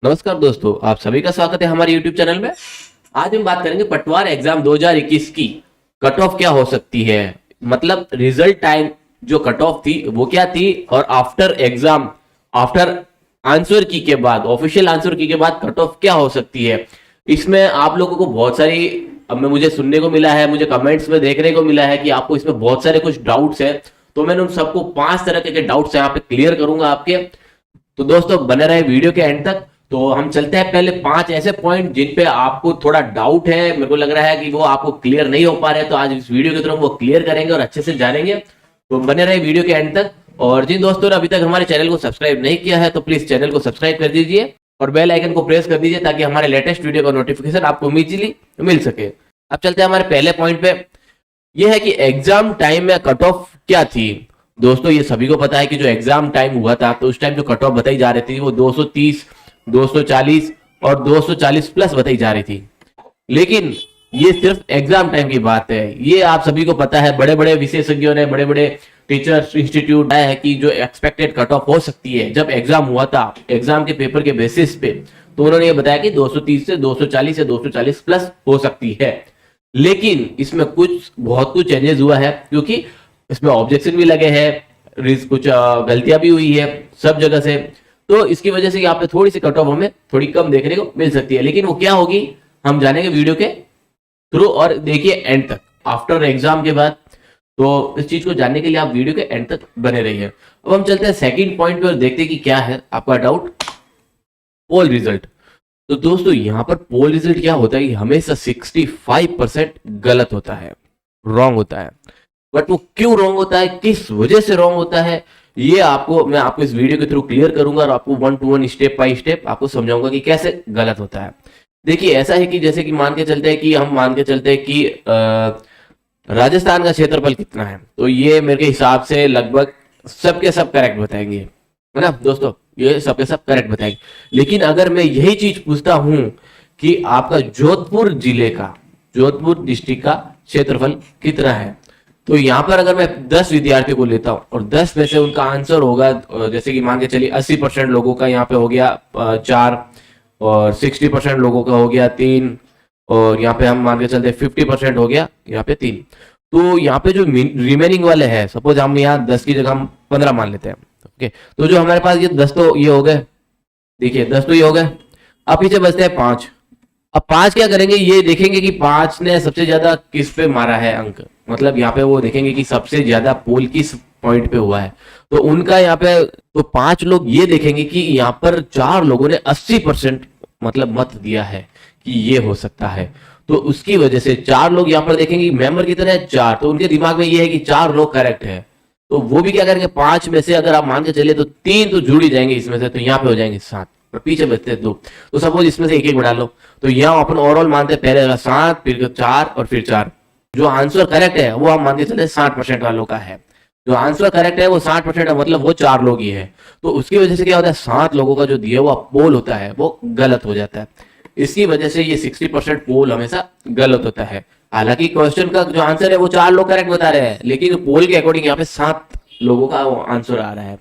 नमस्कार दोस्तों, आप सभी का स्वागत है हमारे YouTube चैनल में। आज हम बात करेंगे पटवार एग्जाम 2021 की कट ऑफ क्या हो सकती है। मतलब रिजल्ट टाइम जो कट ऑफ थी वो क्या थी, और आफ्टर एग्जाम, आफ्टर आंसर की के बाद, ऑफिशियल आंसर की के बाद कट ऑफ क्या हो सकती है। इसमें आप लोगों को बहुत सारी, अब मैं मुझे सुनने को मिला है, मुझे कमेंट्स में देखने को मिला है कि आपको इसमें बहुत सारे कुछ डाउट्स है। तो मैंने उन सबको 5 तरह के डाउट्स यहाँ पे क्लियर करूंगा आपके। तो दोस्तों बने रहे वीडियो के एंड तक। तो हम चलते हैं पहले 5 ऐसे पॉइंट जिन पे आपको थोड़ा डाउट है, मेरे को लग रहा है कि वो आपको क्लियर नहीं हो पा रहे, तो आज इस वीडियो के थ्रू वो क्लियर करेंगे और अच्छे से जानेंगे। तो बने रहे वीडियो के एंड तक। और जिन दोस्तों ने अभी तक हमारे चैनल को सब्सक्राइब नहीं किया है तो प्लीज चैनल को सब्सक्राइब कर दीजिए और बेल आइकन को प्रेस कर दीजिए ताकि हमारे लेटेस्ट वीडियो का नोटिफिकेशन आपको इमीडिएटली मिल सके। अब चलते हैं हमारे पहले पॉइंट पे। यह है कि एग्जाम टाइम में कट ऑफ क्या थी। दोस्तों ये सभी को पता है कि जो एग्जाम टाइम हुआ था तो उस टाइम जो कट ऑफ बताई जा रही थी वो 230, 240 और 240 प्लस बताई जा रही थी। लेकिन ये सिर्फ एग्जाम टाइम की बात है, ये आप सभी को पता है। बड़े बड़े विशेषज्ञों ने, बड़े बड़े टीचर्स इंस्टीट्यूट बताया है कि जो एक्सपेक्टेड कट ऑफ हो सकती है जब एग्जाम हुआ था, एग्जाम के पेपर के बेसिस पे, तो उन्होंने ये बताया कि 230 से 240 से 240 प्लस हो सकती है। लेकिन इसमें बहुत कुछ चेंजेस हुआ है, क्योंकि इसमें ऑब्जेक्शन भी लगे हैं, कुछ गलतियां भी हुई है सब जगह से। तो इसकी वजह से यहाँ पे थोड़ी सी कट ऑफ हमें थोड़ी कम देखने को मिल सकती है। लेकिन वो क्या होगी हम जानेंगे वीडियो के थ्रू, और देखिए एंड तक, आफ्टर एग्जाम के बाद। तो इस चीज को जानने के लिए आप वीडियो के एंड तक बने रहिए। अब हम चलते हैं सेकंड पॉइंट पे और देखते हैं कि क्या है आपका डाउट। पोल रिजल्ट। तो दोस्तों यहाँ पर पोल रिजल्ट क्या होता है, हमेशा 65% गलत होता है, रॉन्ग होता है। बट वो क्यों रॉन्ग होता है, किस वजह से रॉन्ग होता है, ये मैं आपको इस वीडियो के थ्रू क्लियर करूंगा और आपको 1 to 1 स्टेप बाय स्टेप आपको समझाऊंगा कि कैसे गलत होता है। देखिए ऐसा है कि जैसे कि मान के चलते हैं कि राजस्थान का क्षेत्रफल कितना है, तो ये मेरे हिसाब से लगभग सबके सब करेक्ट बताएंगे, है ना दोस्तों, ये सबके सब करेक्ट बताएंगे। लेकिन अगर मैं यही चीज पूछता हूं कि आपका जोधपुर जिले का, जोधपुर डिस्ट्रिक्ट का क्षेत्रफल कितना है, तो यहाँ पर अगर मैं 10 विद्यार्थियों को लेता हूँ और 10 में से उनका आंसर होगा, जैसे कि मान के चलिए 80% लोगों का यहाँ पे हो गया 4, और 60% लोगों का हो गया 3, और यहाँ पे हम मान के चलते 50% हो गया यहाँ पे 3। तो यहाँ पे जो रिमेनिंग वाले हैं, सपोज हम यहाँ 10 की जगह हम 15 मान लेते हैं, ओके। तो जो हमारे पास ये 10 तो ये हो गए, देखिए 10 तो ये हो गए। अब पीछे बचते हैं 5। अब 5 क्या करेंगे, ये देखेंगे कि 5 ने सबसे ज्यादा किस पे मारा है अंक, मतलब यहाँ पे वो देखेंगे कि सबसे ज्यादा पोल किस पॉइंट पे हुआ है। तो उनका यहाँ पे तो 5 लोग ये देखेंगे कि यहाँ पर 4 लोगों ने 80% मतलब मत दिया है कि ये हो सकता है। तो उसकी वजह से 4 लोग यहाँ पर देखेंगे कि मेंबर कितने हैं, 4, तो उनके दिमाग में ये है कि 4 लोग करेक्ट है। तो वो भी क्या करेंगे, 5 में से अगर आप मान के चलिए तो 3 तो जुड़ ही जाएंगे इसमें से, तो यहाँ पे हो जाएंगे 7 और पीछे बचते हैं 2। तो सपोज इसमें से एक एक बढ़ा लो, तो यहाँ अपन ओवरऑल मानते हैं पहले 7, फिर 4 और फिर 4। जो आंसर करेक्ट है वो हम मान के चलते 60% वालों का है। जो आंसर करेक्ट है वो 60% है, मतलब वो 4 लोग ही है। तो उसकी वजह से क्या होता है, 7 लोगों का जो दिया हुआ पोल होता है वो गलत हो जाता है। इसकी वजह से ये 60% पोल हमेशा गलत होता है। हालांकि क्वेश्चन का जो आंसर है वो 4 लोग करेक्ट बता रहे हैं, लेकिन पोल के अकॉर्डिंग यहाँ पे 7 लोगों का आंसर आ रहा है।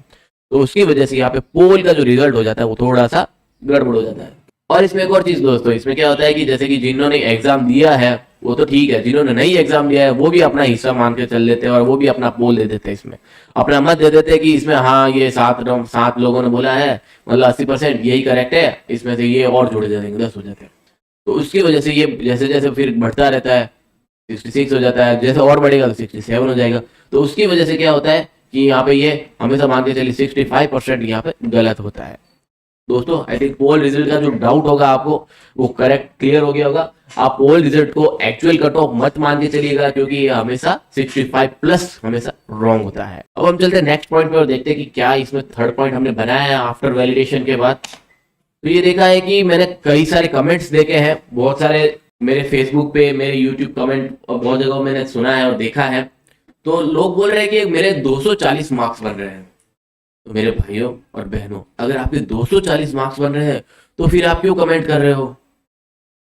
तो उसकी वजह से यहाँ पे पोल का जो रिजल्ट हो जाता है वो थोड़ा सा गड़बड़ हो जाता है। और इसमें एक और चीज दोस्तों, इसमें क्या होता है कि जैसे कि जिन्होंने एग्जाम दिया है वो तो ठीक है, जिन्होंने नहीं एग्जाम दिया है वो भी अपना हिस्सा मान के चल लेते हैं और वो भी अपना पोल दे देते हैं, इसमें अपना मत दे देते हैं कि इसमें हाँ ये 7 लोगों ने बोला है, मतलब 80% यही करेक्ट है, इसमें से ये और जुड़े जाएंगे 10 हो जाते हैं। तो उसकी वजह से ये जैसे जैसे फिर बढ़ता रहता है, 66 हो जाता है, जैसे और बढ़ेगा तो 67 हो जाएगा। तो उसकी वजह से क्या होता है कि यहाँ पे ये हमेशा मान के चलिए 65% यहाँ पे गलत होता है। दोस्तों आई थिंक पोल रिजल्ट का जो डाउट होगा आपको वो करेक्ट क्लियर हो गया होगा। आप पोल रिजल्ट को एक्चुअल कट ऑफ मत मान के चलिएगा, क्योंकि ये हमेशा 65 प्लस हमेशा रॉन्ग होता है। अब हम चलते हैं नेक्स्ट पॉइंट पे और देखते हैं कि क्या इसमें थर्ड पॉइंट हमने बनाया है आफ्टर वैलिडेशन के बाद। तो ये देखा है कि मैंने कई सारे कमेंट्स देखे हैं, बहुत सारे मेरे फेसबुक पे, मेरे यूट्यूब कमेंट, और बहुत जगह मैंने सुना है और देखा है। तो लोग बोल रहे हैं कि मेरे 240 मार्क्स बन रहे हैं। तो मेरे भाइयों और बहनों, अगर आपके 240 मार्क्स बन रहे हैं तो फिर आप क्यों कमेंट कर रहे हो,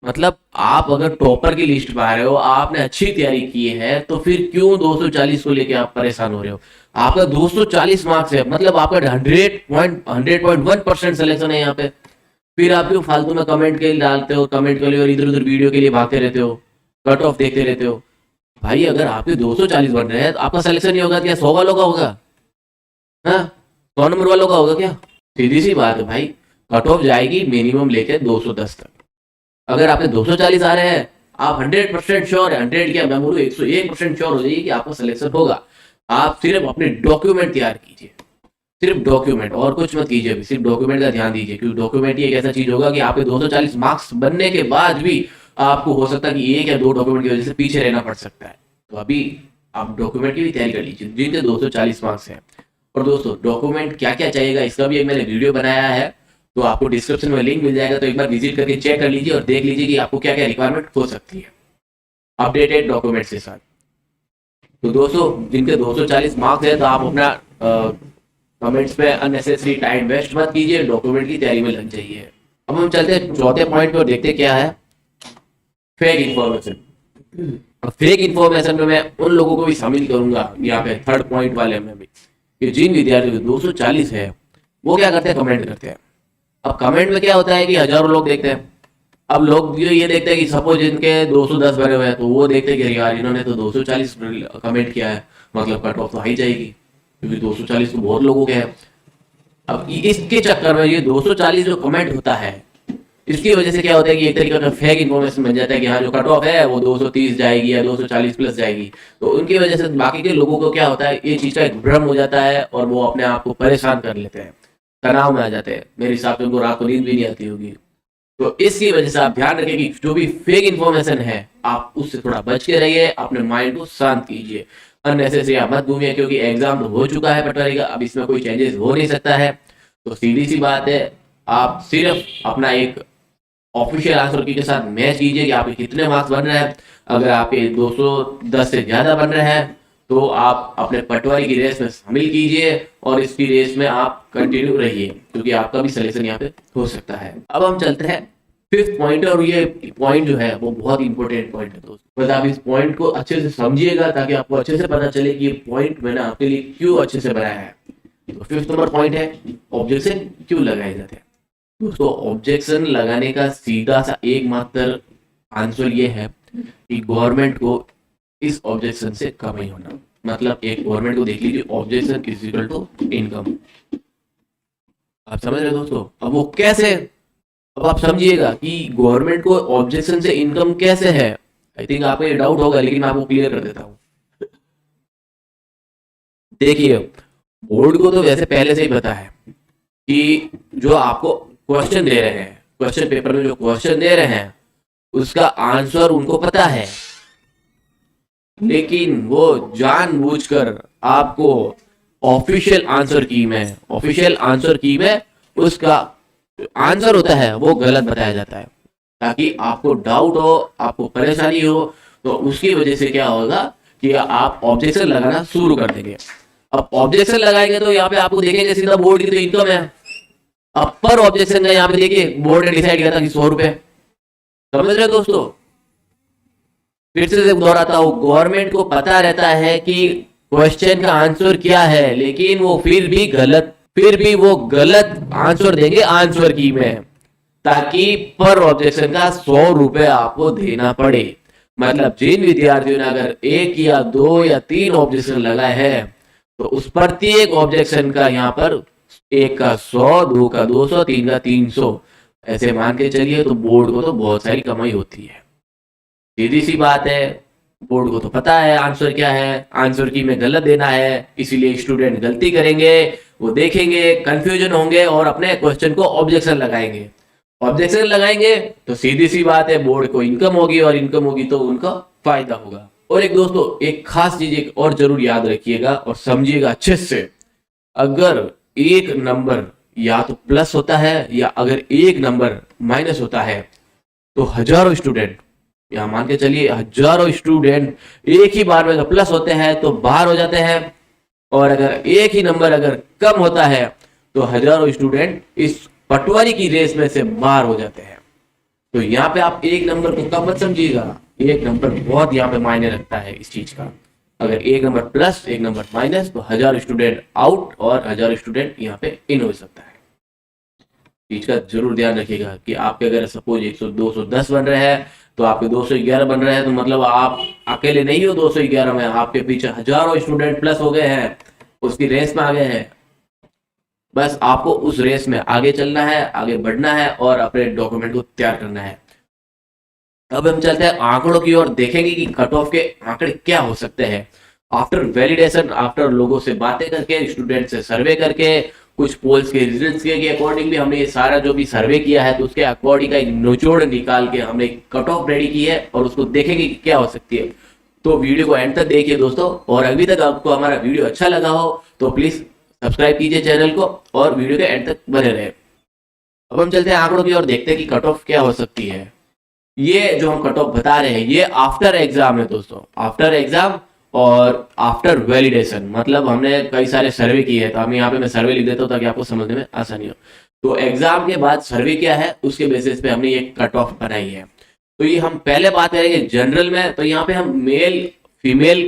मतलब आप अगर टॉपर की लिस्ट में आ रहे हो, आपने अच्छी तैयारी की है, तो फिर क्यों 240 को लेके आप परेशान हो रहे हो। आपका 240 मार्क्स है, मतलब आपका 100.1% सिलेक्शन है यहाँ पे। फिर आप क्यों फालतू में कमेंट के लिए डालते हो, कमेंट के लिए और इधर उधर वीडियो के लिए भागते रहते हो, कट ऑफ देखते रहते हो। भाई अगर आपके 240 बन रहे हैं तो आपका सिलेक्शन नहीं होगा क्या 100 वालों का होगा? हाँ, 100 नंबर वालों का होगा क्या? सीधी सी बात है भाई, कट ऑफ जाएगी मिनिमम लेके 210 तक। अगर आपके 240 आ रहे हैं, आप 100% श्योर है, 100 क्या मैं बोलूँ 101% श्योर हो जाइए कि आपका सिलेक्शन होगा। आप सिर्फ अपने डॉक्यूमेंट तैयार कीजिए, सिर्फ डॉक्यूमेंट, और कुछ मत कीजिए अभी, सिर्फ डॉक्यूमेंट का ध्यान दीजिए, क्योंकि डॉक्यूमेंट ही एक ऐसा चीज होगा कि आपके 240 मार्क्स बनने के बाद भी आपको हो सकता है कि 1 या 2 डॉक्यूमेंट की वजह से पीछे रहना पड़ सकता है। तो अभी आप डॉक्यूमेंट की भी तैयारी कर लीजिए जिनके 240 मार्क्स हैं। और दोस्तों डॉक्यूमेंट क्या क्या चाहिएगा इसका भी एक मैंने वीडियो बनाया है, तो आपको डिस्क्रिप्शन में लिंक मिल जाएगा, तो एक बार विजिट करके चेक कर लीजिए और देख लीजिए कि आपको क्या क्या रिक्वायरमेंट हो सकती है अपडेटेड डॉक्यूमेंट्स के साथ। तो दोस्तों जिनके 240 मार्क्स है तो आप अपना कमेंट्स पे अननेसेसरी टाइम वेस्ट मत कीजिए, डॉक्यूमेंट की तैयारी में लग जाइए। अब हम चलते हैं चौथे पॉइंट पे और देखते क्या है, फेक इन्फॉर्मेशन। फेक इन्फॉर्मेशन में मैं उन लोगों को भी शामिल करूंगा यहाँ पे थर्ड पॉइंट वाले में भी, कि जिन विद्यार्थियों के 240 है वो क्या करते हैं, कमेंट करते हैं। अब कमेंट में क्या होता है कि हजारों लोग देखते हैं। अब लोग ये देखते हैं कि सपोज इनके 210 भरे हुए हैं, तो वो देखते हैं कि यार इन्होंने तो 240 कमेंट किया है, मतलब कट ऑफ तो हाई जाएगी, क्योंकि 240 तो बहुत लोगों के हैं। अब इसके चक्कर में ये 240 जो कमेंट होता है, इसकी वजह से क्या होता है कि एक तरीके का फेक इन्फॉर्मेशन बन जाता है कि हाँ जो कट ऑफ है वो 230 जाएगी या 240 प्लस जाएगी। तो उनकी वजह से बाकी के लोगों को क्या होता है, ये चीज का एक भ्रम हो जाता है और वो अपने आप को परेशान कर लेते हैं, तनाव में आ जाते हैं। मेरे हिसाब से उनको रात को नींद भी नहीं आती होगी। तो इसकी वजह से आप ध्यान रखें कि जो भी फेक इन्फॉर्मेशन है आप उससे थोड़ा बच के रहिए, अपने माइंड को शांत कीजिए, अननेसेसरी आप मत घूमिए, क्योंकि एग्जाम तो हो चुका है पटवारी का, अब इसमें कोई चेंजेस हो नहीं सकता है। तो सीधी सी बात है, आप सिर्फ अपना एक ऑफिशियल आंसर की के साथ मैच कीजिए कि आपके कितने मार्क्स बन रहे हैं। अगर आपके 210 से ज्यादा बन रहे हैं तो आप अपने पटवारी की रेस में शामिल कीजिए और इसकी रेस में आप कंटिन्यू रहिए, क्योंकि आपका भी सिलेक्शन यहाँ पे हो सकता है। अब हम चलते हैं फिफ्थ पॉइंट, और ये पॉइंट जो है वो बहुत इंपॉर्टेंट पॉइंट है दोस्तों। बस आप इस पॉइंट को अच्छे से समझिएगा ताकि आपको अच्छे से पता चले कि ये पॉइंट मैंने आपके लिए क्यों अच्छे से बनाया है। तो फिफ्थ नंबर पॉइंट है, ऑब्जेक्शन क्यों लगाए जाते हैं। दोस्तों ऑब्जेक्शन लगाने का सीधा सा एकमात्र आंसर ये है कि गवर्नमेंट को इस ऑब्जेक्शन से कम ही होना। मतलब एक गवर्नमेंट को देख लीजिए, objection is equal to income. आप समझ रहे हो दोस्तों? अब वो कैसे, अब आप समझिएगा कि गवर्नमेंट को ऑब्जेक्शन से इनकम कैसे है। आई थिंक आपको ये डाउट होगा, लेकिन मैं आपको क्लियर कर देता हूं। देखिए बोर्ड को तो वैसे पहले से ही पता है कि जो आपको क्वेश्चन दे रहे हैं, क्वेश्चन पेपर में जो क्वेश्चन दे रहे हैं उसका आंसर उनको पता है, लेकिन वो जानबूझकर आपको ऑफिशियल आंसर की में उसका आंसर होता है वो गलत बताया जाता है, ताकि आपको डाउट हो, आपको परेशानी हो। तो उसकी वजह से क्या होगा कि आप ऑब्जेक्शन लगाना शुरू कर देंगे। अब ऑब्जेक्शन लगाएंगे तो यहाँ पे आपको देखेंगे सीधा बोर्ड की तो इनकम है। अब पर ऑब्जेक्शन का यहाँ पे देखिए बोर्ड ने डिसाइड किया था कि 100 रुपए। समझ रहे दोस्तों? फिर से दोहराता हूं, गवर्नमेंट को पता रहता है कि क्वेश्चन का आंसर क्या है, लेकिन वो फिर भी वो गलत आंसर देंगे आंसर की में, ताकि पर ऑब्जेक्शन का 100 रुपए आपको देना पड़े। मतलब जिन विद्यार्थियों ने अगर 1 या 2 या 3 ऑब्जेक्शन लगाए हैं तो उस प्रत्येक ऑब्जेक्शन का यहाँ पर 1 का 100, 2 का 200, 3 का 300 ऐसे मान के चलिए, तो बोर्ड को तो बहुत सारी कमाई होती है। सीधी सी बात है, बोर्ड को तो पता है आंसर क्या है, आंसर की में गलत देना है, इसीलिए स्टूडेंट गलती करेंगे, वो देखेंगे, कंफ्यूजन होंगे और अपने क्वेश्चन को ऑब्जेक्शन लगाएंगे। ऑब्जेक्शन लगाएंगे तो सीधी सी बात है बोर्ड को इनकम होगी, और इनकम होगी तो उनका फायदा होगा। और एक दोस्तों एक खास चीज एक और जरूर याद रखिएगा और समझिएगा अच्छे से, अगर एक नंबर या तो प्लस होता है या अगर एक नंबर माइनस होता है तो हजारों स्टूडेंट, या मान के चलिए हजारों स्टूडेंट एक ही बार में अगर प्लस होते हैं तो बाहर हो जाते हैं, और अगर एक ही नंबर अगर कम होता है तो हजारों स्टूडेंट इस पटवारी की रेस में से बाहर हो जाते हैं। तो यहाँ पे आप एक नंबर को कम मत समझिएगा, एक नंबर बहुत यहाँ पे मायने रखता है इस चीज का। अगर एक नंबर प्लस एक नंबर माइनस तो 1000 स्टूडेंट आउट और 1000 स्टूडेंट यहाँ पे इन हो सकता है। चीज का जरूर ध्यान रखिएगा कि आपके अगर सपोज 100 210 बन रहे हैं तो आपके 211 बन रहे हैं, तो मतलब आप अकेले नहीं हो 211 में, आपके पीछे हजारों स्टूडेंट प्लस हो गए हैं, उसकी रेस में आ गए हैं। बस आपको उस रेस में आगे चलना है, आगे बढ़ना है और अपने डॉक्यूमेंट को तैयार करना है। अब हम चलते हैं आंकड़ों की ओर, देखेंगे कि कट ऑफ के आंकड़े क्या हो सकते हैं। आफ्टर वैलिडेशन, आफ्टर लोगों से बातें करके, स्टूडेंट से सर्वे करके, कुछ पोल्स के रिजल्ट्स के अकॉर्डिंग भी हमने ये सारा जो भी सर्वे किया है तो उसके अकॉर्डिंग का एक निचोड़ निकाल के हमने कट ऑफ रेडी की है और उसको देखेंगे कि क्या हो सकती है। तो वीडियो को एंड तक देखिए दोस्तों, और अभी तक आपको हमारा वीडियो अच्छा लगा हो तो प्लीज सब्सक्राइब कीजिए चैनल को और वीडियो के एंड तक बने रहे। अब हम चलते हैं आंकड़ों की ओर, देखते हैं कि कट ऑफ क्या हो सकती है। ये जो हम कट ऑफ बता रहे हैं ये आफ्टर एग्जाम है दोस्तों, आफ्टर एग्जाम और आफ्टर वैलिडेशन, मतलब हमने कई सारे सर्वे किए हैं, तो हम यहाँ पे मैं सर्वे लिख देता हूँ ताकि आपको समझने में आसानी हो। तो एग्जाम के बाद सर्वे क्या है उसके बेसिस पे हमने ये कट ऑफ बनाई है। तो ये हम पहले बात करेंगे जनरल में, तो यहाँ पे हम male female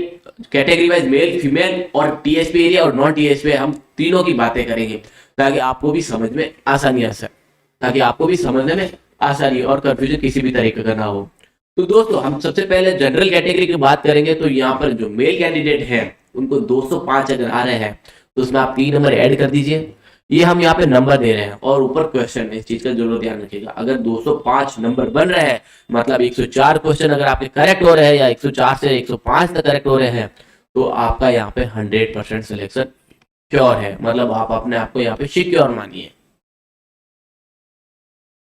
category wise, male female और टीएसपी एरिया और नॉन टीएसपी हम तीनों की बातें करेंगे ताकि आपको भी समझ में आसानी आ सके, ताकि आपको भी समझने में आसानी और कंफ्यूजन किसी भी तरीके का ना हो। तो दोस्तों हम सबसे पहले जनरल कैटेगरी की बात करेंगे। तो यहाँ पर जो मेल कैंडिडेट हैं उनको 205 अगर आ रहे हैं तो उसमें आप 3 नंबर ऐड कर दीजिए। ये हम यहाँ पे नंबर दे रहे हैं और ऊपर क्वेश्चन, इस चीज का जरूर ध्यान रखिएगा। अगर 205 नंबर बन रहे हैं मतलब 104 क्वेश्चन अगर आपके करेक्ट हो रहे हैं या 104 से 105 तक करेक्ट हो रहे हैं तो आपका यहाँ पे 100% सिलेक्शन श्योर है, मतलब आप अपने आप को यहाँ पे सिक्योर मानिए।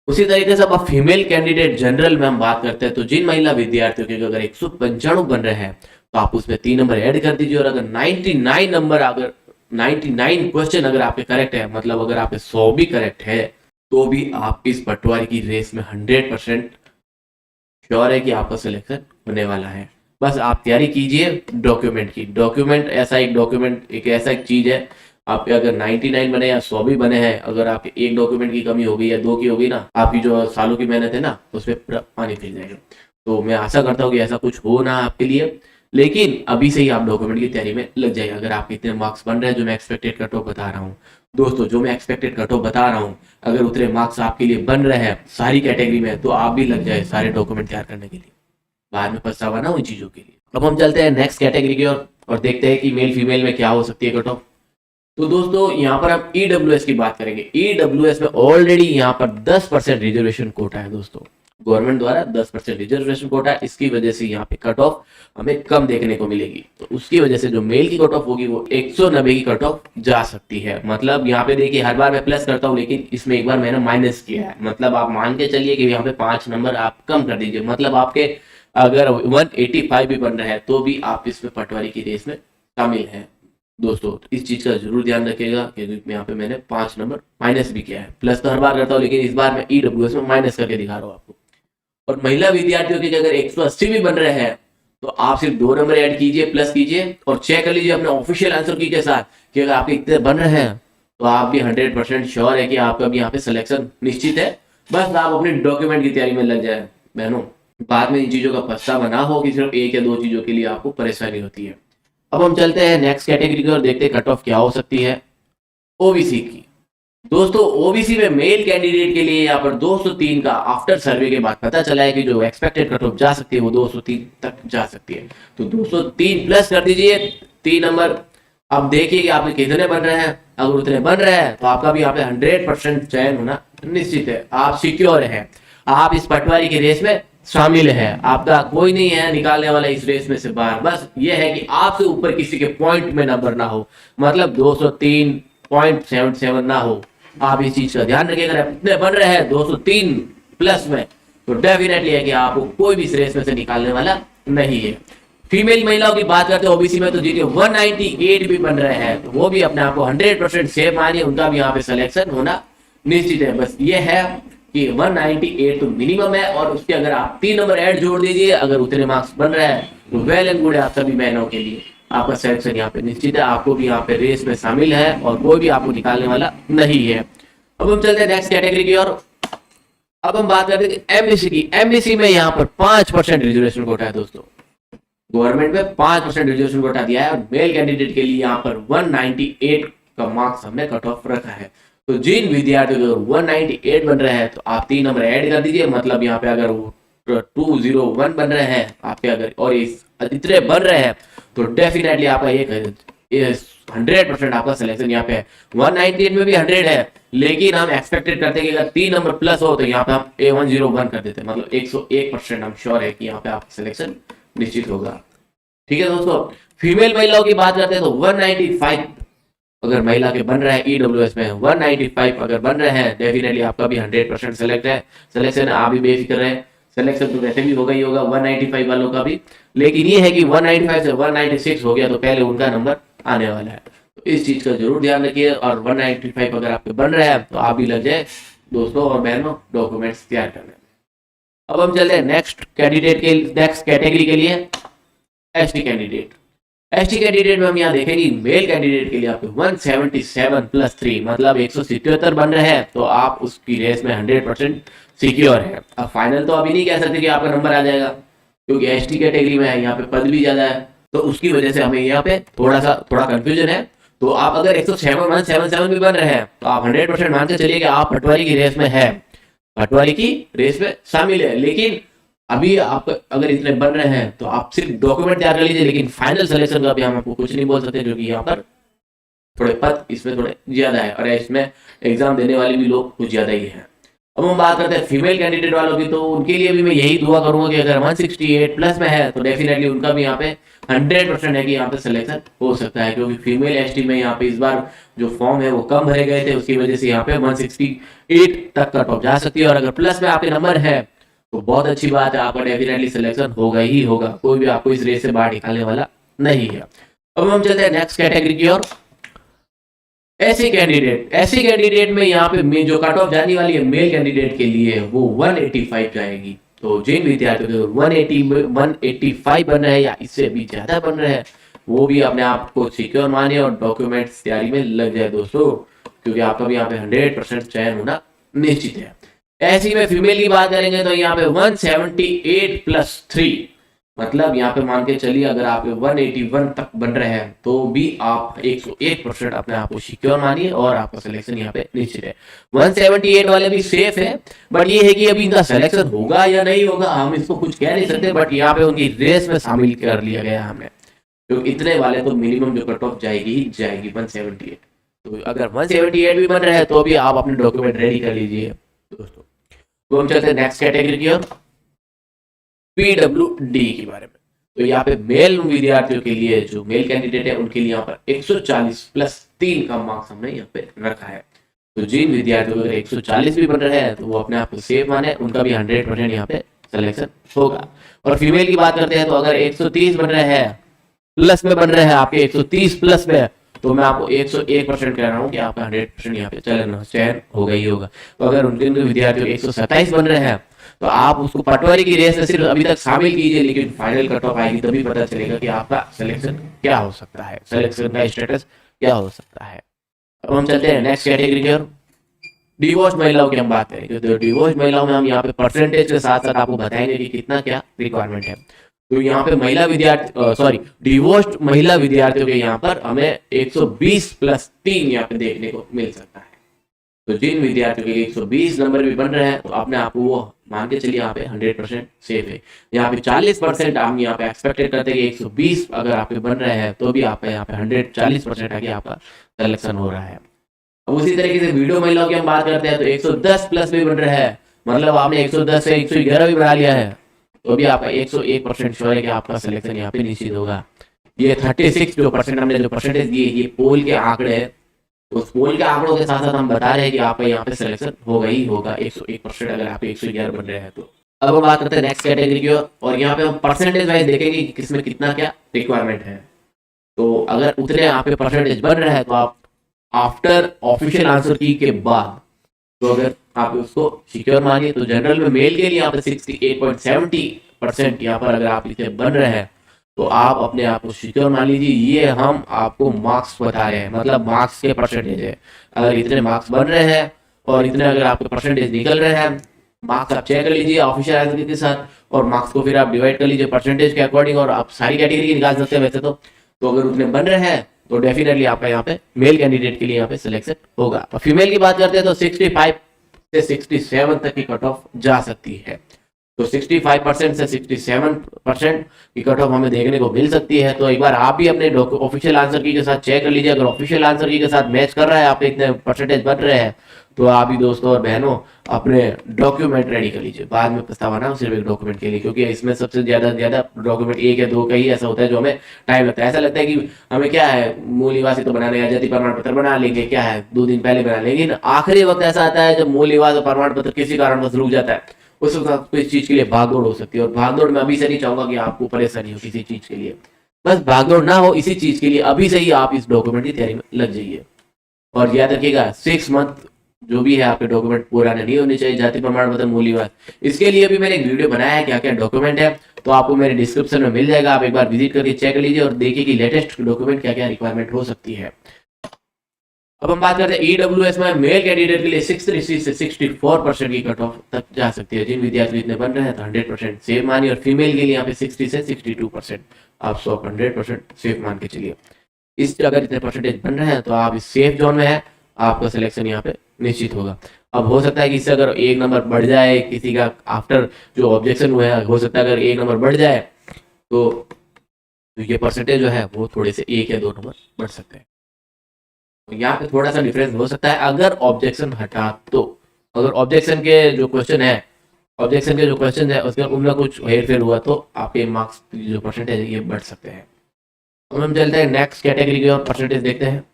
उसी तरीके से अब फीमेल कैंडिडेट जनरल में हम बात करते हैं, तो जिन महिला विद्यार्थियों के अगर 195 बन रहे हैं तो आप उसमें 3 नंबर ऐड कर दीजिए। और अगर 99 नंबर, अगर 99 क्वेश्चन अगर आपके करेक्ट है, मतलब अगर आपके 100 भी करेक्ट है तो भी आप इस पटवारी की रेस में 100% श्योर है कि आपका सिलेक्शन होने वाला है। बस आप तैयारी कीजिए डॉक्यूमेंट की। डॉक्यूमेंट ऐसा एक डॉक्यूमेंट एक ऐसा एक चीज है, आपके अगर 99 बने या 100 भी बने हैं, अगर आपके एक डॉक्यूमेंट की कमी होगी या 2 की होगी ना, आपकी जो सालों की मेहनत है ना उसमें पानी फिर जाएगा। तो मैं आशा करता हूँ कि ऐसा कुछ हो ना आपके लिए, लेकिन अभी से ही आप डॉक्यूमेंट की तैयारी में लग जाइए। अगर आपके इतने मार्क्स बन रहे हैं जो मैं एक्सपेक्टेड कट ऑफ बता रहा हूँ दोस्तों, जो मैं एक्सपेक्टेड कट ऑफ बता रहा हूँ, अगर उतने मार्क्स आपके लिए बन रहे हैं सारी कैटेगरी में तो आप भी लग जाए सारे डॉक्यूमेंट तैयार करने के लिए, बाद में पछतावा ना उन चीजों के लिए। अब हम चलते हैं नेक्स्ट कैटेगरी की ओर और देखते हैं कि मेल फीमेल में क्या हो सकती है कट ऑफ। तो दोस्तों यहाँ पर हम ईडब्ल्यूएस की बात करेंगे। ईडब्ल्यूएस में ऑलरेडी यहाँ पर 10% रिजर्वेशन कोटा है दोस्तों, गवर्नमेंट द्वारा 10% रिजर्वेशन कोटा है। इसकी वजह से यहाँ पे कट ऑफ हमें कम देखने को मिलेगी, तो उसकी वजह से जो मेल की कट ऑफ होगी वो 190 की कट ऑफ जा सकती है। मतलब यहाँ पे देखिए हर बार मैं प्लस करता हूँ लेकिन इसमें एक बार मैंने माइनस किया है, मतलब आप मान के चलिए कि यहाँ पे 5 नंबर आप कम कर दीजिए, मतलब आपके अगर 185 भी बन रहे हैं तो भी आप इसमें पटवारी की रेस में शामिल हैं दोस्तों। इस चीज का जरूर ध्यान रखिएगा क्योंकि यहाँ पे मैंने 5 नंबर माइनस भी किया है, प्लस तो हर बार करता हूँ लेकिन इस बार मैं ईडब्ल्यूएस में माइनस करके दिखा रहा हूँ आपको। और महिला विद्यार्थियों के अगर 180 भी बन रहे हैं तो आप सिर्फ 2 नंबर ऐड कीजिए, प्लस कीजिए और चेक कर लीजिए अपने ऑफिशियल आंसर की के साथ कि अगर आपके इतने बन रहे हैं तो आप भी 100% श्योर है कि आपका भी यहाँ पे सिलेक्शन निश्चित है। बस आप अपने डॉक्यूमेंट की तैयारी में लग जाए बहनों, बाद में इन चीजों का पछतावा ना हो कि सिर्फ 1 या 2 चीजों के लिए आपको परेशानी होती है। अब हम चलते हैं नेक्स्ट कैटेगरी की और देखते हैं कट ऑफ क्या हो सकती है ओबीसी की। दोस्तों ओबीसी में मेल कैंडिडेट के लिए यहाँ पर 203 का आफ्टर सर्वे के बाद पता चला है कि जो एक्सपेक्टेड कट ऑफ जा सकती है वो 203 तक जा सकती है। तो 203 प्लस कर दीजिए 3 नंबर। अब देखिए कि आपके कितने बन रहे हैं, अगर उतने बन रहे हैं तो आपका भी यहाँ पे 100% चयन होना निश्चित है, आप सिक्योर है, आप इस पटवारी की रेस में शामिल है, आपका कोई नहीं है निकालने वाला इस रेस में से बाहर। बस ये है कि आपसे ऊपर किसी के पॉइंट में नंबर ना हो, मतलब 203.77 ना हो। आप इस चीज का ध्यान रखिएगा। अगर इतने बन रहे हैं 203 प्लस में तो डेफिनेटली है कि आपको कोई भी इस रेस में से निकालने वाला नहीं है। फीमेल महिलाओं की बात करते हैं ओबीसी में, तो जिनके 198 भी बन रहे हैं तो वो भी अपने आप को 100% सेफ मानिए, उनका भी यहाँ पे सिलेक्शन होना निश्चित है। बस ये है कि 198 तो मिनिमम है और उसके अगर आप 3 नंबर ऐड जोड़ दीजिए, अगर उतने मार्क्स बन रहे हैं तो वेल एंड गुड है आप सभी बहनों के लिए, आपका सिलेक्शन यहाँ पे निश्चित है, आपको भी यहाँ पे रेस में शामिल है और कोई भी आपको निकालने वाला नहीं है। अब हम चलते हैं नेक्स्ट कैटेगरी की और अब हम बात करते हैं एमबीसी की। एमबीसी में यहाँ पर 5% रिजर्वेशन कोटा है दोस्तों, गवर्नमेंट में 5% रिजर्वेशन कोटा दिया है और मेल कैंडिडेट के लिए यहाँ पर 198 का मार्क्स हमने कट ऑफ रखा है। तो जिन विद्यार्थियों को 198 बन रहे हैं तो आप 3 नंबर ऐड कर दीजिए, मतलब यहाँ पे अगर 201 बन रहे हैं आपके, अगर और इस इतने बन रहे हैं तो डेफिनेटली आपका 100% आपका सिलेक्शन यहाँ पे है। 198 में भी 100 है, लेकिन हम एक्सपेक्टेड करते हैं कि अगर 3 नंबर प्लस हो तो यहाँ पे हम A101 कर देते हैं, मतलब 101% हम श्योर है कि यहाँ पे आपका सिलेक्शन निश्चित होगा। ठीक है दोस्तों, फीमेल महिलाओं की बात करते हैं तो 195 अगर महिला के बन रहे हैं EWS में, 195 अगर बन रहे हैं डेफिनेटली आपका भी 100% सेलेक्ट है, सिलेक्शन आप भी बेफिक्र रहे, सिलेक्शन तो वैसे भी होगा ही होगा 195 वालों का भी। लेकिन ये है कि 195 से 196 हो गया तो पहले उनका नंबर आने वाला है, तो इस चीज का जरूर ध्यान रखिए। और 195 अगर आपके बन रहे हैं तो आप भी लग जाए दोस्तों और बहनों डॉक्यूमेंट्स तैयार करने। अब हम चलते हैं नेक्स्ट कैटेगरी के लिए, एसटी कैंडिडेट। एसटी कैंडिडेट में हम यहाँ देखेंगे मेल कैंडिडेट के लिए आपके 177 प्लस 3 मतलब 177 बन रहे हैं तो आप उसकी रेस में 100% सिक्योर है। अब फाइनल तो अभी नहीं कह सकते कि आपका नंबर आ जाएगा, क्योंकि एसटी कैटेगरी में है, यहाँ पे पद भी ज्यादा है, तो उसकी वजह से हमें यहाँ पे थोड़ा कंफ्यूजन है। तो आप अगर 177 भी बन रहे हैं तो आप 100% मान के चलिए कि आप पटवारी की रेस में है, पटवारी की रेस में शामिल है। लेकिन अभी आप अगर इतने बन रहे हैं तो आप सिर्फ डॉक्यूमेंट तैयार कर लीजिए, लेकिन फाइनल सिलेक्शन का भी हम आपको कुछ नहीं बोल सकते, क्योंकि यहाँ पर थोड़े पद इसमें थोड़े ज्यादा है और इसमें एग्जाम देने वाले भी लोग कुछ ज्यादा ही है। अब हम बात करते हैं फीमेल कैंडिडेट वालों की, तो उनके लिए भी मैं यही दुआ करूंगा कि अगर 168 प्लस में है तो डेफिनेटली उनका भी यहाँ पे 100% है कि यहाँ पे सिलेक्शन हो सकता है, क्योंकि फीमेल एसटी में यहाँ पे इस बार जो फॉर्म है वो कम भरे गए थे, उसकी वजह से यहाँ पे 168 तक कट ऑफ जा सकती है। और अगर प्लस में आपके नंबर है तो बहुत अच्छी बात है, आपका डेफिनेटली सिलेक्शन होगा ही होगा, कोई भी आपको इस रेस से बाहर निकालने वाला नहीं है। अब हम चलते हैं नेक्स्ट कैटेगरी की ओर, ऐसी कैंडिडेट में यहाँ पे जो कट ऑफ जाने वाली है मेल कैंडिडेट के लिए वो 185 जाएगी। तो जिन विद्यार्थियों को 185 बन रहे हैं या इससे भी ज्यादा बन रहे हैं वो भी अपने आप को सिक्योर माने और डॉक्यूमेंट्स तैयारी में लग जाए दोस्तों, क्योंकि आपका भी यहाँ पे 100% चयन होना निश्चित है। ऐसी में फीमेल की बात करेंगे तो यहाँ पे 178 प्लस 3 मतलब यहाँ पे मान के चलिए अगर आप 181 तक बन रहे हैं तो भी आप 101% अपने आप को सिक्योर मानिए और आपका सिलेक्शन यहाँ पे निश्चित है। 178 वाले भी सेफ है, बट ये है कि अभी इनका सिलेक्शन होगा या नहीं होगा हम इसको कुछ कह नहीं सकते, बट यहाँ पे उनकी रेस में शामिल कर लिया गया हमने, तो इतने वाले तो मिनिमम जो कट ऑफ जाएगी ही जाएगी 178। तो अगर 178 भी बन रहे हैं तो भी आप अपने डॉक्यूमेंट रेडी कर लीजिए दोस्तों। तो हम चलते हैं नेक्स्ट कैटेगरी की ओर, PWD के बारे में। तो यहाँ पे मेल विद्यार्थियों के लिए जो मेल कैंडिडेट है उनके लिए यहाँ पर 140 प्लस 3 का मार्क्स हमने यहाँ पे रखा है। तो जिन विद्यार्थियों को 140 भी बन रहे हैं तो वो अपने आप को सेफ माने, उनका भी 100% यहाँ पे सिलेक्शन होगा। और फीमेल की बात करते हैं तो अगर 130 बन रहे हैं प्लस में बन रहे हैं आपके 130 प्लस में, तो मैं आपको 101% कह रहा हूँ कि आपका 100% यहाँ पे चयन होगा ही होगा। तो अगर उनके विद्यार्थियों 127 बन रहे हैं तो आप उसको पटवारी की रेस में सिर्फ अभी तक शामिल कीजिए, लेकिन फाइनल कट ऑफ आएगी तभी पता चलेगा कि आपका सिलेक्शन क्या हो सकता है, सिलेक्शन का स्टेटस क्या हो सकता है। अब हम चलते हैं नेक्स्ट कैटेगरी की ओर, डिवोर्स महिलाओं की हम बात करेंगे। तो डिवोर्स महिलाओं में हम यहाँ पे परसेंटेज के साथ साथ आपको बताएंगे कि कितना क्या रिक्वायरमेंट है। तो यहाँ पे डिवोर्स्ड महिला विद्यार्थियों के यहाँ पर हमें 120 प्लस 3 यहाँ पे देखने को मिल सकता है। तो जिन विद्यार्थियों के 120 नंबर भी बन रहे हैं तो अपने आप को वो मान के चलिए यहाँ पे 100% सेफ है। यहाँ पे 40% हम यहाँ पे एक्सपेक्टेड करते हैं कि 120 अगर आपके बन रहे हैं तो भी आपका यहाँ पे 140% आगे आपका सिलेक्शन हो रहा है। अब उसी तरीके से वीडियो महिलाओं की हम बात करते हैं तो 110 प्लस भी बन रहे हैं, मतलब आपने 110 से 111 भी बना लिया है तो भी आपका 101% श्योर है कि आपका सिलेक्शन यहाँ पे निश्चित होगा। ये 36 जो परसेंट हमने जो परसेंटेज दिए ये पोल के आंकड़े हैं, तो उस पोल के आंकड़ों के साथ साथ हम बता रहे हैं कि आपका यहाँ पे सिलेक्शन होगा ही होगा 101% अगर आप 111 बन रहे हैं तो। अब हम बात करते हैं नेक्स्ट कैटेगरी की और यहाँ पे हम परसेंटेज वाइज देखेंगे कि किसमें कितना क्या रिक्वायरमेंट है। तो अगर उतने आपके परसेंटेज बन रहे हैं तो आप आफ्टर ऑफिशियल आंसर की के बाद तो अगर आप उसको सिक्योर मानिए तो जनरल में मेल के लिए यहाँ पे 68.70% यहाँ पर अगर आप इसे बन रहे हैं तो आप अपने आप को सिक्योर मान लीजिए। ये हम आपको मार्क्स बता रहे हैं, मतलब मार्क्स के परसेंटेज है। अगर इतने मार्क्स बन रहे हैं और इतने अगर आपके परसेंटेज निकल रहे हैं, मार्क्स आप चेक कर लीजिए ऑफिशियल आंसर के साथ और मार्क्स को फिर आप डिवाइड कर लीजिए परसेंटेज के अकॉर्डिंग और आप सारी कैटेगरी निकाल सकते हैं वैसे तो अगर उतने बन रहे हैं तो डेफिनेटली आपका यहाँ पे मेल कैंडिडेट के लिए यहाँ पे सिलेक्शन होगा। और फीमेल की बात करते हैं तो 65 से 67 तक की कट ऑफ जा सकती है। तो 65% से 67% की कट ऑफ हमें देखने को मिल सकती है। तो एक बार आप भी अपने ऑफिशियल आंसर की के साथ चेक कर लीजिए। अगर ऑफिशियल आंसर की के साथ मैच कर रहा है, आप इतने परसेंटेज बन रहे हैं, तो आप भी दोस्तों और बहनों अपने डॉक्यूमेंट रेडी कर लीजिए। बाद में पछतावा ना हो सिर्फ एक डॉक्यूमेंट के लिए, क्योंकि इसमें सबसे ज्यादा डॉक्यूमेंट एक या दो का ही ऐसा होता है जो हमें टाइम लगता है। ऐसा लगता है कि हमें क्या है, मूल निवासी तो बनाने आ जाती, प्रमाण पत्र बना लेंगे, क्या है 2 दिन पहले बना लेंगे। लेकिन आखिरी वक्त ऐसा आता है जब मूल निवास और प्रमाण पत्र किसी कारणवश रुक जाता है, उस वक्त इस चीज के लिए भागदौड़ हो सकती है। और भागदौड़ में अभी से नहीं चाहूंगा कि आपको परेशानी हो किसी चीज के लिए, बस भागदौड़ ना हो इसी चीज के लिए अभी से ही आप इस डॉक्यूमेंट की तैयारी में लग जाइए। और याद रखिएगा 6 मंथ जो भी है आपके डॉक्यूमेंट पुराने नहीं होने चाहिए, जाति प्रमाण पत्र, मूल निवास। इसके लिए भी मैंने एक वीडियो बनाया है क्या क्या डॉक्यूमेंट है, तो आपको मेरे डिस्क्रिप्शन में मिल जाएगा। आप एक बार विजिट करके चेक कर लीजिए और देखिए कि लेटेस्ट डॉक्यूमेंट क्या क्या रिक्वायरमेंट हो सकती है। अब हम बात करते हैं ईडब्ल्यूएस में मेल कैंडिडेट के लिए 63 से 64% की कट ऑफ तक जा सकती है। जिन विद्यार्थी इतने बन रहे हैं तो 100% सेफ मानिए। और फीमेल के लिए यहाँ पे 60 से 62% आप 100% सेफ मान के चलिए। इस अगर इतने परसेंटेज बन रहे हैं तो आप इस सेफ जोन में है, आपका सिलेक्शन यहाँ पे निश्चित होगा। अब हो सकता है कि इससे अगर 1 नंबर बढ़ जाए किसी का, आफ्टर जो ऑब्जेक्शन हुआ है, हो सकता है अगर 1 नंबर बढ़ जाए तो ये परसेंटेज जो है वो थोड़े से 1 या 2 नंबर बढ़ सकते हैं। तो यहाँ पे थोड़ा सा डिफरेंस हो सकता है अगर ऑब्जेक्शन हटा तो। अगर ऑब्जेक्शन के जो क्वेश्चन है उसके उनमें कुछ हेरफेर हुआ तो आपके मार्क्स जो परसेंटेज है ये बढ़ सकते हैं। अब हम चलते हैं नेक्स्ट कैटेगरी की और परसेंटेज देखते हैं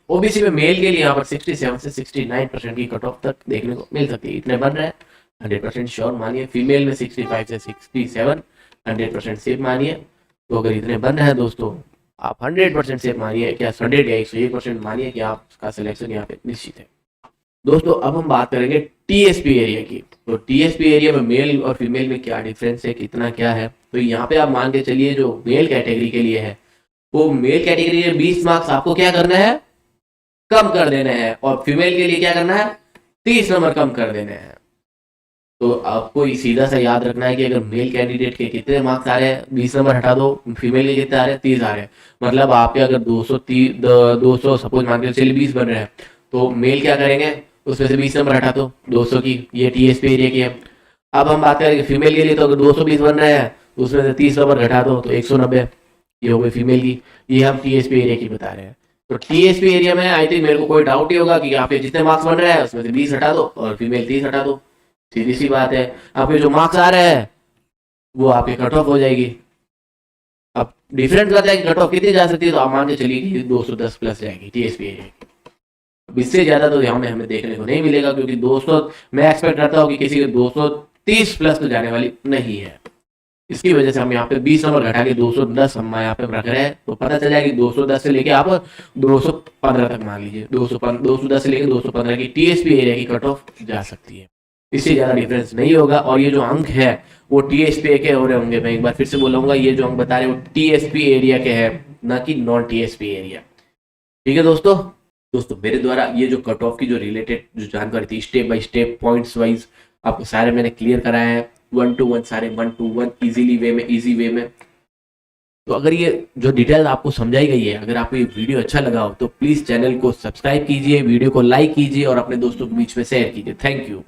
ओबीसी में मेल के लिए यहाँ पर 67 से 69% की कट ऑफ तक देखने को मिल सकती है। इतने बन रहे हैं 100% श्योर मानिए। फीमेल में 65 से 67 100% सेफ मानिए। तो अगर इतने बन रहे हैं दोस्तों, आप 100% सेफ मानिए, क्या 100 या 101% मानिए कि आपका सिलेक्शन यहाँ पे निश्चित है। दोस्तों अब हम बात करेंगे टीएसपी एरिया की। तो टीएसपी एरिया में मेल और फीमेल में क्या डिफरेंस है, कितना क्या है। तो यहाँ पे आप मान के चलिए जो मेल कैटेगरी के लिए है, वो मेल कैटेगरी में 20 मार्क्स आपको क्या करना है, कम कर देने हैं। और फीमेल के लिए क्या करना है, 30 नंबर कम कर देने हैं। तो आपको सीधा सा याद रखना है कि अगर मेल कैंडिडेट के कितने मार्क्स आ रहे हैं 20 नंबर हटा दो, फीमेल के कितने आ रहे हैं 30 आ रहे हैं। मतलब आपके अगर 200 सपोज मान के चलिए 20 बन रहे हैं, तो मेल क्या करेंगे, उसमें से 20 नंबर हटा दो 200 की, ये टीएसपी एरिया की है। अब हम बात करेंगे फीमेल के लिए, तो अगर 220 बन रहे हैं तो उसमें से 30 नंबर घटा दो तो 190, ये हो गई फीमेल की। ये हम टीएसपी एरिया की बता रहे हैं। तो टीएसपी एरिया में आई थिंक मेरे को कोई डाउट नहीं होगा कि आपके जितने मार्क्स बन रहे हैं उसमें से 20 हटा दो और फीमेल 30 हटा दो, सीधी सी बात है। आपके जो मार्क्स आ रहे हैं वो आपके कट ऑफ हो जाएगी। अब डिफरेंट करता है कि कट ऑफ कितनी जा सकती है, तो आप मान के चलिए कि 210 प्लस जाएगी टीएसपी एरिया की। इससे ज्यादा तो यहाँ में हमें देखने को नहीं मिलेगा, क्योंकि 200 मैं एक्सपेक्ट करता हूँ कि किसी के 230 प्लस तो जाने वाली नहीं है। इसकी वजह से हम यहाँ पे 20 नंबर घटा के 210 हम यहाँ पे रख रहे हैं। तो पता चला कि 210 से लेके आप 215 तक मान लीजिए, 210 से लेके 215 की टीएसपी एरिया की कट ऑफ जा सकती है। इससे ज्यादा डिफरेंस नहीं होगा। और ये जो अंक है वो टीएसपी के हो रहे होंगे, मैं एक बार फिर से बोलूंगा, ये जो अंक बता रहे हैं वो टीएसपी एरिया के हैं, ना कि नॉन टीएसपी एरिया। ठीक है दोस्तों मेरे द्वारा ये जो कट ऑफ की जो रिलेटेड जो जानकारी थी, step by step points wise आपको सारे मैंने क्लियर कराया है, 1 to 1 सारे 1 to 1 इजी वे में। तो अगर ये जो डिटेल आपको समझाई गई है, अगर आपको ये वीडियो अच्छा लगा हो तो प्लीज चैनल को सब्सक्राइब कीजिए, वीडियो को लाइक कीजिए और अपने दोस्तों के बीच में शेयर कीजिए। Thank you.